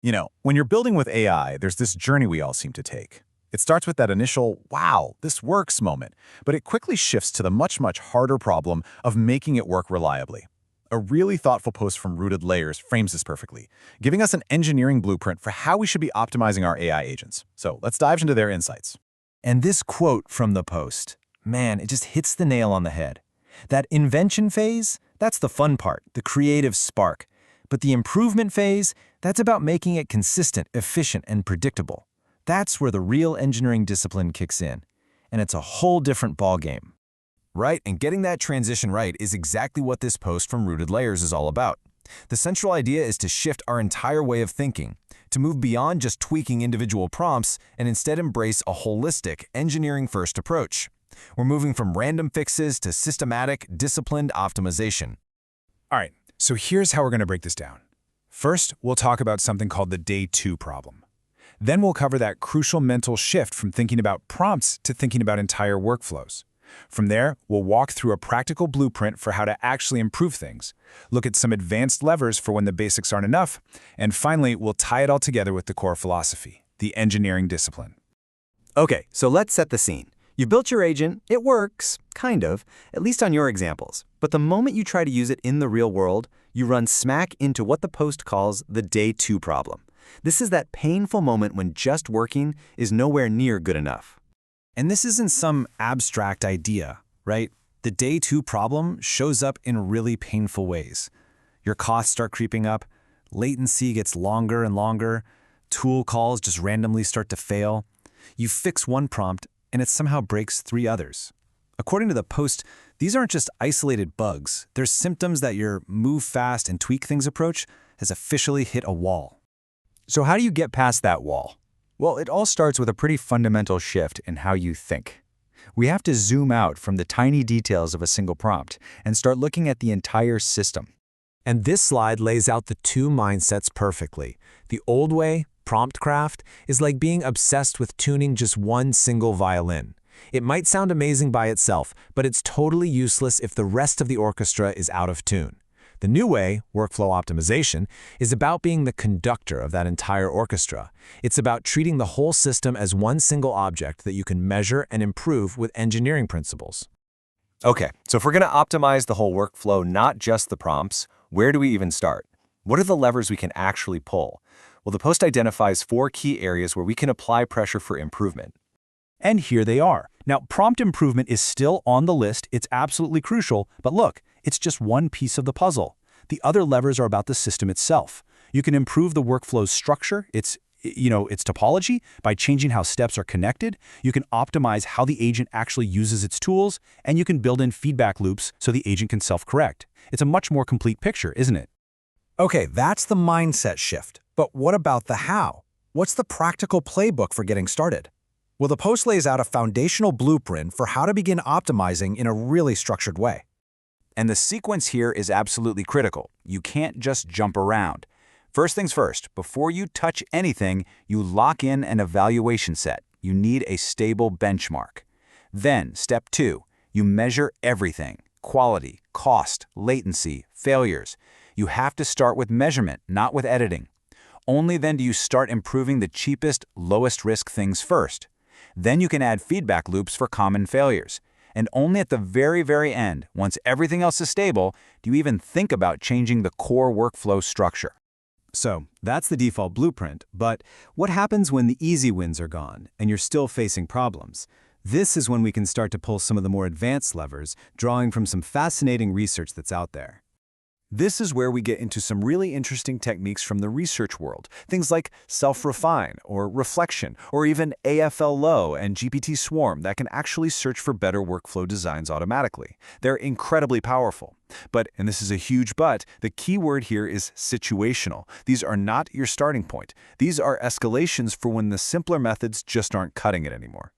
When you're building with AI, there's this journey we all seem to take. It starts with that initial, wow, this works moment, but it quickly shifts to the much, much harder problem of making it work reliably. A really thoughtful post from Rooted Layers frames this perfectly, giving us an engineering blueprint for how we should be optimizing our AI agents. So let's dive into their insights. And this quote from the post, man, it just hits the nail on the head. That invention phase, that's the fun part, the creative spark. But the improvement phase, that's about making it consistent, efficient, and predictable. That's where the real engineering discipline kicks in. And it's a whole different ballgame. Right, and getting that transition right is exactly what this post from Rooted Layers is all about. The central idea is to shift our entire way of thinking, to move beyond just tweaking individual prompts and instead embrace a holistic, engineering-first approach. We're moving from random fixes to systematic, disciplined optimization. All right, so here's how we're going to break this down. First, we'll talk about something called the Day 2 problem. Then we'll cover that crucial mental shift from thinking about prompts to thinking about entire workflows. From there, we'll walk through a practical blueprint for how to actually improve things, look at some advanced levers for when the basics aren't enough, and finally, we'll tie it all together with the core philosophy, the engineering discipline. Okay, so let's set the scene. You built your agent, it works, kind of, at least on your examples. But the moment you try to use it in the real world, you run smack into what the post calls the Day 2 problem. This is that painful moment when just working is nowhere near good enough. And this isn't some abstract idea, right? The Day 2 problem shows up in really painful ways. Your costs start creeping up, latency gets longer and longer, tool calls just randomly start to fail. You fix one prompt, and it somehow breaks 3 others. According to the post, these aren't just isolated bugs. They're symptoms that your move fast and tweak things approach has officially hit a wall. So how do you get past that wall? Well, it all starts with a pretty fundamental shift in how you think. We have to zoom out from the tiny details of a single prompt and start looking at the entire system. And this slide lays out the 2 mindsets perfectly. The old way, prompt craft, is like being obsessed with tuning just one single violin. It might sound amazing by itself, but it's totally useless if the rest of the orchestra is out of tune. The new way, workflow optimization, is about being the conductor of that entire orchestra. It's about treating the whole system as one single object that you can measure and improve with engineering principles. Okay, so if we're going to optimize the whole workflow, not just the prompts, where do we even start? What are the levers we can actually pull? Well, the post identifies 4 key areas where we can apply pressure for improvement. And here they are. Now, prompt improvement is still on the list. It's absolutely crucial, but look, it's just one piece of the puzzle. The other levers are about the system itself. You can improve the workflow's structure, its topology, by changing how steps are connected. You can optimize how the agent actually uses its tools, and you can build in feedback loops so the agent can self-correct. It's a much more complete picture, isn't it? Okay, that's the mindset shift. But what about the how? What's the practical playbook for getting started? Well, the post lays out a foundational blueprint for how to begin optimizing in a really structured way. And the sequence here is absolutely critical. You can't just jump around. First things first, before you touch anything, you lock in an evaluation set. You need a stable benchmark. Then, step 2, you measure everything: quality, cost, latency, failures. You have to start with measurement, not with editing. Only then do you start improving the cheapest, lowest risk things first. Then you can add feedback loops for common failures. And only at the very, very end, once everything else is stable, do you even think about changing the core workflow structure. So that's the default blueprint, but what happens when the easy wins are gone and you're still facing problems? This is when we can start to pull some of the more advanced levers, drawing from some fascinating research that's out there. This is where we get into some really interesting techniques from the research world, things like self-refine or reflection, or even AFL-Low and GPT-Swarm that can actually search for better workflow designs automatically. They're incredibly powerful. But, and this is a huge but, the key word here is situational. These are not your starting point. These are escalations for when the simpler methods just aren't cutting it anymore.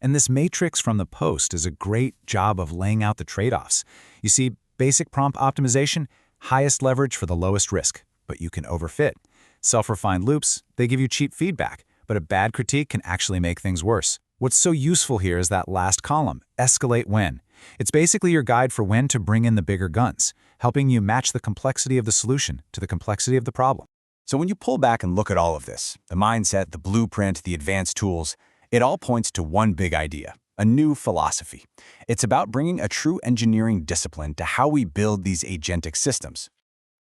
And this matrix from the post does a great job of laying out the trade-offs. You see, basic prompt optimization, highest leverage for the lowest risk, but you can overfit. Self-refined loops, they give you cheap feedback, but a bad critique can actually make things worse. What's so useful here is that last column, escalate when. It's basically your guide for when to bring in the bigger guns, helping you match the complexity of the solution to the complexity of the problem. So when you pull back and look at all of this, the mindset, the blueprint, the advanced tools, it all points to one big idea, a new philosophy. It's about bringing a true engineering discipline to how we build these agentic systems.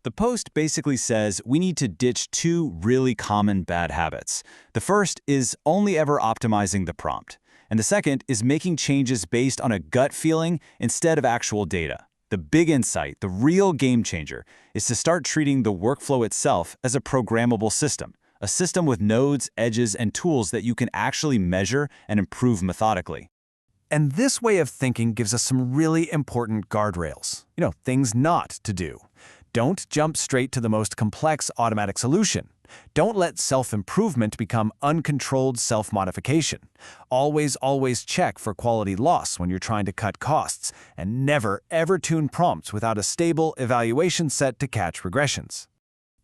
The post basically says we need to ditch two really common bad habits. The first is only ever optimizing the prompt, and the second is making changes based on a gut feeling instead of actual data. The big insight, the real game changer, is to start treating the workflow itself as a programmable system, a system with nodes, edges, and tools that you can actually measure and improve methodically. And this way of thinking gives us some really important guardrails. Things not to do. Don't jump straight to the most complex automatic solution. Don't let self-improvement become uncontrolled self-modification. Always check for quality loss when you're trying to cut costs, and never, ever tune prompts without a stable evaluation set to catch regressions.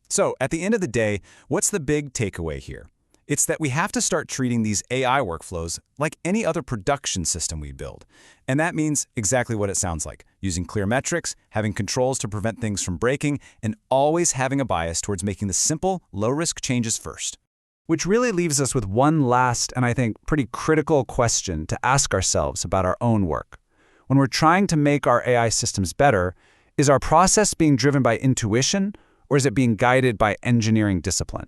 So, at the end of the day, what's the big takeaway here? It's that we have to start treating these AI workflows like any other production system we build. And that means exactly what it sounds like, using clear metrics, having controls to prevent things from breaking, and always having a bias towards making the simple, low-risk changes first. Which really leaves us with one last, and I think pretty critical question to ask ourselves about our own work. When we're trying to make our AI systems better, is our process being driven by intuition, or is it being guided by engineering discipline?